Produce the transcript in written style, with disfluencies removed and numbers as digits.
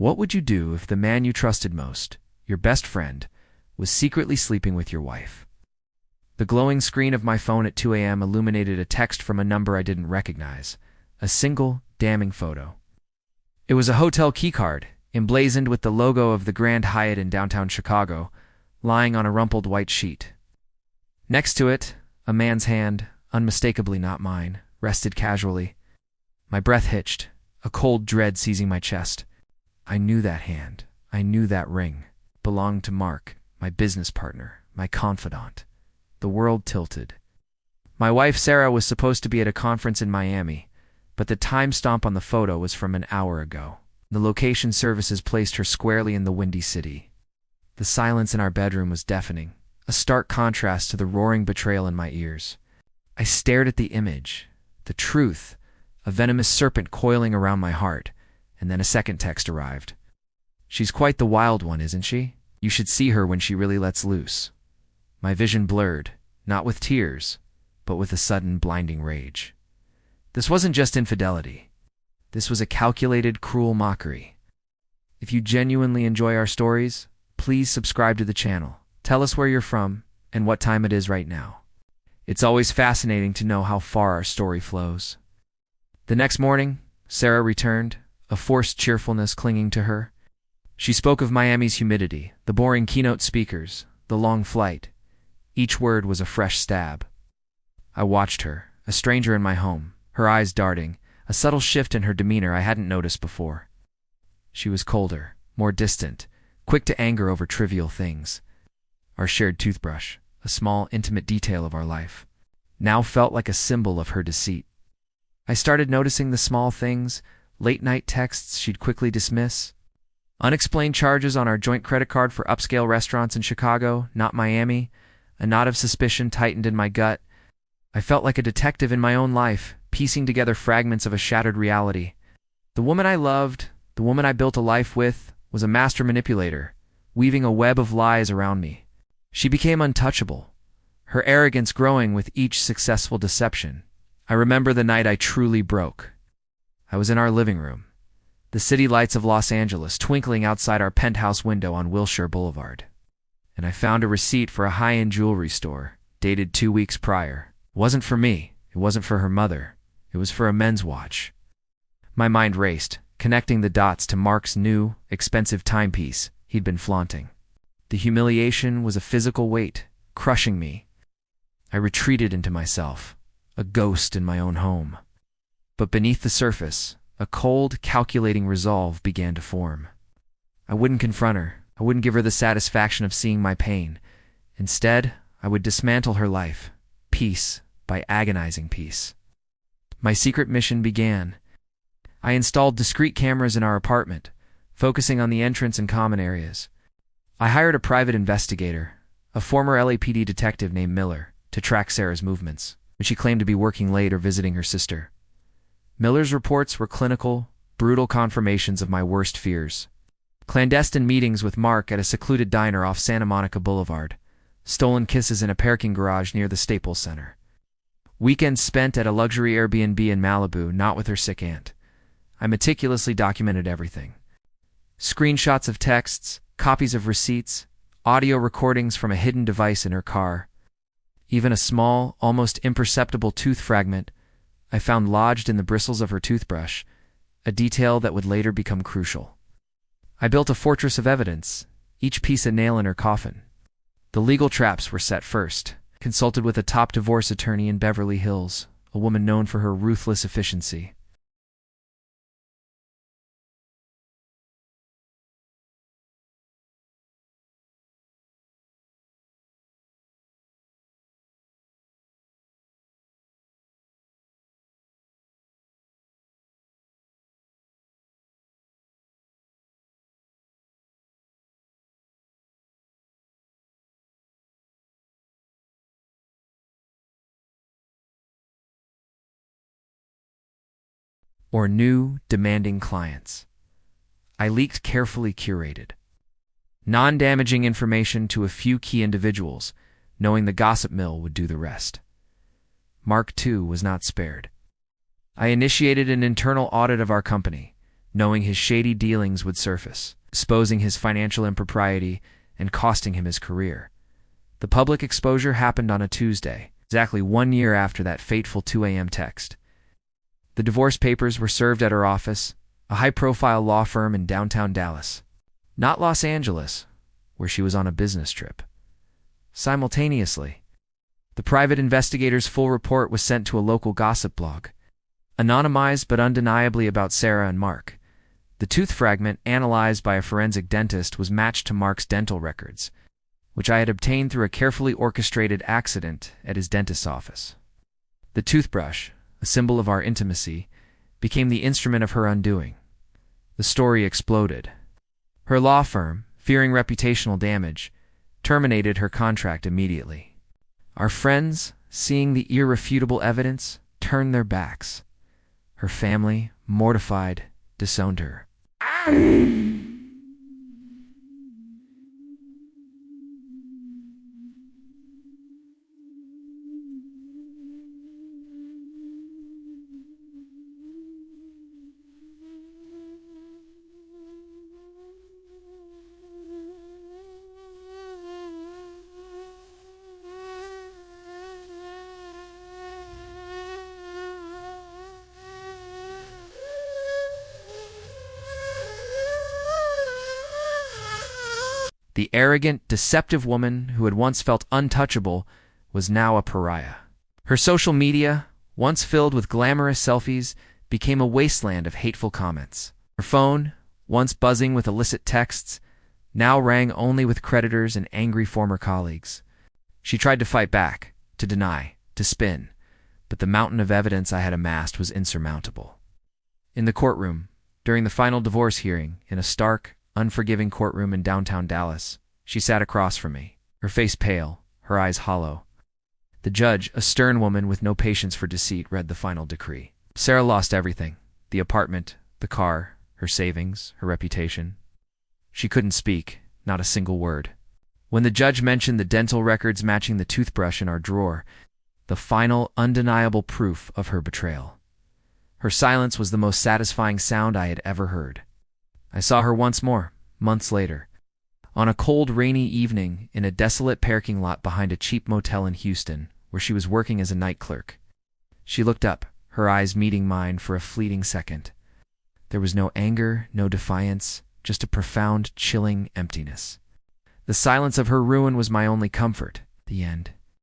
What would you do if the man you trusted most, your best friend, was secretly sleeping with your wife? The glowing screen of my phone at 2 a.m. illuminated a text from a number I didn't recognize. A single, damning photo. It was a hotel keycard, emblazoned with the logo of the Grand Hyatt in downtown Chicago, lying on a rumpled white sheet. Next to it, a man's hand, unmistakably not mine, rested casually. My breath hitched, a cold dread seizing my chest. I knew that hand, I knew that ring, belonged to Mark, my business partner, my confidant. The world tilted. My wife Sarah was supposed to be at a conference in Miami, but the timestamp on the photo was from an hour ago. The location services placed her squarely in the Windy City. The silence in our bedroom was deafening, a stark contrast to the roaring betrayal in my ears. I stared at the image, the truth, a venomous serpent coiling around my heart, and then a second text arrived. She's quite the wild one, isn't she? You should see her when she really lets loose. My vision blurred, not with tears, but with a sudden blinding rage. This wasn't just infidelity. This was a calculated, cruel mockery. If you genuinely enjoy our stories, please subscribe to the channel. Tell us where you're from and what time it is right now. It's always fascinating to know how far our story flows. The next morning, Sarah returned, a forced cheerfulness clinging to her. She spoke of Miami's humidity, the boring keynote speakers, the long flight. Each word was a fresh stab. I watched her, a stranger in my home, her eyes darting, a subtle shift in her demeanor I hadn't noticed before. She was colder, more distant, quick to anger over trivial things. Our shared toothbrush, a small, intimate detail of our life, now felt like a symbol of her deceit. I started noticing the small things, late-night texts she'd quickly dismiss, unexplained charges on our joint credit card for upscale restaurants in Chicago, not Miami. A knot of suspicion tightened in my gut. I felt like a detective in my own life, piecing together fragments of a shattered reality. The woman I loved, the woman I built a life with, was a master manipulator, weaving a web of lies around me. She became untouchable, her arrogance growing with each successful deception. I remember the night I truly broke. I was in our living room, the city lights of Los Angeles twinkling outside our penthouse window on Wilshire Boulevard. And I found a receipt for a high-end jewelry store, dated 2 weeks prior. It wasn't for me. It wasn't for her mother. It was for a men's watch. My mind raced, connecting the dots to Mark's new, expensive timepiece he'd been flaunting. The humiliation was a physical weight, crushing me. I retreated into myself, a ghost in my own home. But beneath the surface, a cold, calculating resolve began to form. I wouldn't confront her. I wouldn't give her the satisfaction of seeing my pain. Instead, I would dismantle her life, piece by agonizing piece. My secret mission began. I installed discrete cameras in our apartment, focusing on the entrance and common areas. I hired a private investigator, a former LAPD detective named Miller, to track Sarah's movements, when she claimed to be working late or visiting her sister. Miller's reports were clinical, brutal confirmations of my worst fears. Clandestine meetings with Mark at a secluded diner off Santa Monica Boulevard, stolen kisses in a parking garage near the Staples Center. Weekends spent at a luxury Airbnb in Malibu, not with her sick aunt. I meticulously documented everything. Screenshots of texts, copies of receipts, audio recordings from a hidden device in her car. Even a small, almost imperceptible tooth fragment I found lodged in the bristles of her toothbrush, a detail that would later become crucial. I built a fortress of evidence, each piece a nail in her coffin. The legal traps were set first. Consulted with a top divorce attorney in Beverly Hills, a woman known for her ruthless efficiency. Or new, demanding clients. I leaked carefully curated, non-damaging information to a few key individuals, knowing the gossip mill would do the rest. Mark, too, was not spared. I initiated an internal audit of our company, knowing his shady dealings would surface, exposing his financial impropriety and costing him his career. The public exposure happened on a Tuesday, exactly 1 year after that fateful 2 a.m. text. The divorce papers were served at her office, a high-profile law firm in downtown Dallas, not Los Angeles, where she was on a business trip. Simultaneously, the private investigator's full report was sent to a local gossip blog, anonymized but undeniably about Sarah and Mark. The tooth fragment, analyzed by a forensic dentist, was matched to Mark's dental records, which I had obtained through a carefully orchestrated accident at his dentist's office. The toothbrush, a symbol of our intimacy, became the instrument of her undoing. The story exploded. Her law firm, fearing reputational damage, terminated her contract immediately. Our friends, seeing the irrefutable evidence, turned their backs. Her family, mortified, disowned her. The arrogant, deceptive woman who had once felt untouchable was now a pariah. Her social media, once filled with glamorous selfies, became a wasteland of hateful comments. Her phone, once buzzing with illicit texts, now rang only with creditors and angry former colleagues. She tried to fight back, to deny, to spin, but the mountain of evidence I had amassed was insurmountable. In the courtroom, during the final divorce hearing, in a stark, unforgiving courtroom in downtown Dallas, she sat across from me, her face pale, her eyes hollow. The judge, a stern woman with no patience for deceit, read the final decree. Sarah lost everything: the apartment, the car, her savings, her reputation. She couldn't speak, not a single word. When the judge mentioned the dental records matching the toothbrush in our drawer, the final, undeniable proof of her betrayal, her silence was the most satisfying sound I had ever heard. I saw her once more, months later, on a cold, rainy evening in a desolate parking lot behind a cheap motel in Houston, where she was working as a night clerk. She looked up, her eyes meeting mine for a fleeting second. There was no anger, no defiance, just a profound, chilling emptiness. The silence of her ruin was my only comfort. The end.